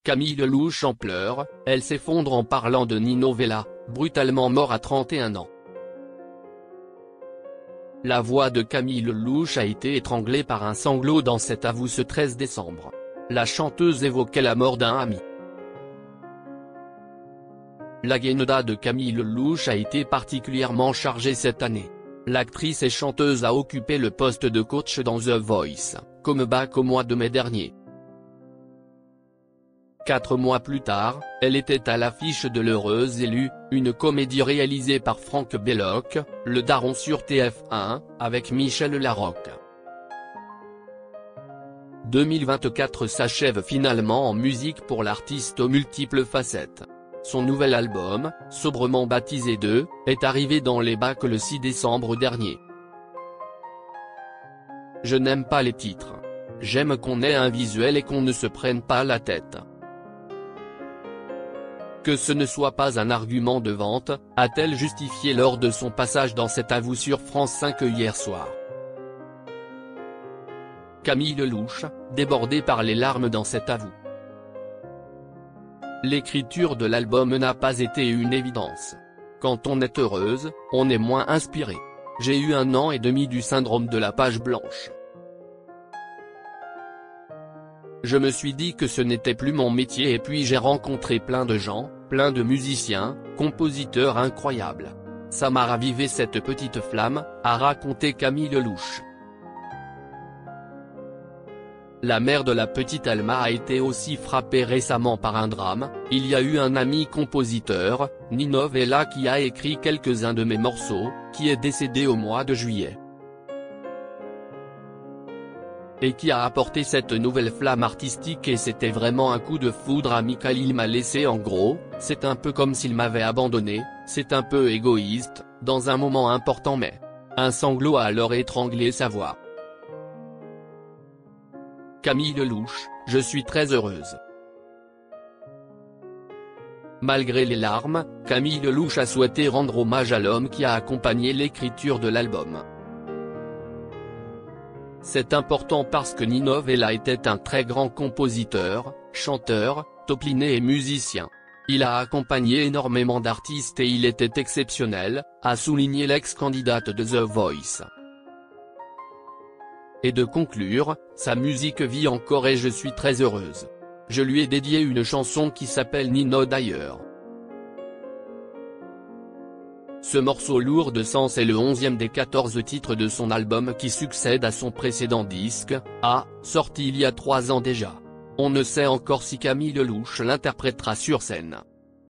Camille Lelouch en pleurs, elle s'effondre en parlant de Nino Vella, brutalement mort à 31 ans. La voix de Camille Lelouch a été étranglée par un sanglot dans cet avou ce 13 décembre. La chanteuse évoquait la mort d'un ami. L'agenda de Camille Lelouch a été particulièrement chargé cette année. L'actrice et chanteuse a occupé le poste de coach dans The Voice, Comeback au mois de mai dernier. 4 mois plus tard, elle était à l'affiche de L'Heureuse élue, une comédie réalisée par Franck Belloc, Le Daron sur TF1, avec Michel Larocque. 2024 s'achève finalement en musique pour l'artiste aux multiples facettes. Son nouvel album, sobrement baptisé 2, est arrivé dans les bacs le 6 décembre dernier. Je n'aime pas les titres. J'aime qu'on ait un visuel et qu'on ne se prenne pas la tête. Que ce ne soit pas un argument de vente, a-t-elle justifié lors de son passage dans cet avou sur France 5 hier soir. Camille Lelouch, débordée par les larmes dans cet avou. L'écriture de l'album n'a pas été une évidence. Quand on est heureuse, on est moins inspiré. J'ai eu 1 an et demi du syndrome de la page blanche. Je me suis dit que ce n'était plus mon métier et puis j'ai rencontré plein de gens, plein de musiciens, compositeurs incroyables. Ça m'a ravivé cette petite flamme, a raconté Camille Lelouch. La mère de la petite Alma a été aussi frappée récemment par un drame. Il y a eu un ami compositeur, Nino Vella, qui a écrit quelques-uns de mes morceaux, qui est décédé au mois de juillet. Et qui a apporté cette nouvelle flamme artistique, et c'était vraiment un coup de foudre amical. Il m'a laissé en gros, c'est un peu comme s'il m'avait abandonné, c'est un peu égoïste, dans un moment important, mais… Un sanglot a alors étranglé sa voix. Camille Lelouch, je suis très heureuse. Malgré les larmes, Camille Lelouch a souhaité rendre hommage à l'homme qui a accompagné l'écriture de l'album. C'est important parce que Nino Vella était un très grand compositeur, chanteur, topliné et musicien. Il a accompagné énormément d'artistes et il était exceptionnel, a souligné l'ex-candidate de The Voice. Et de conclure, sa musique vit encore et je suis très heureuse. Je lui ai dédié une chanson qui s'appelle Nino d'ailleurs. Ce morceau lourd de sens est le 11e des 14 titres de son album qui succède à son précédent disque, sorti il y a 3 ans déjà. On ne sait encore si Camille Lelouch l'interprétera sur scène.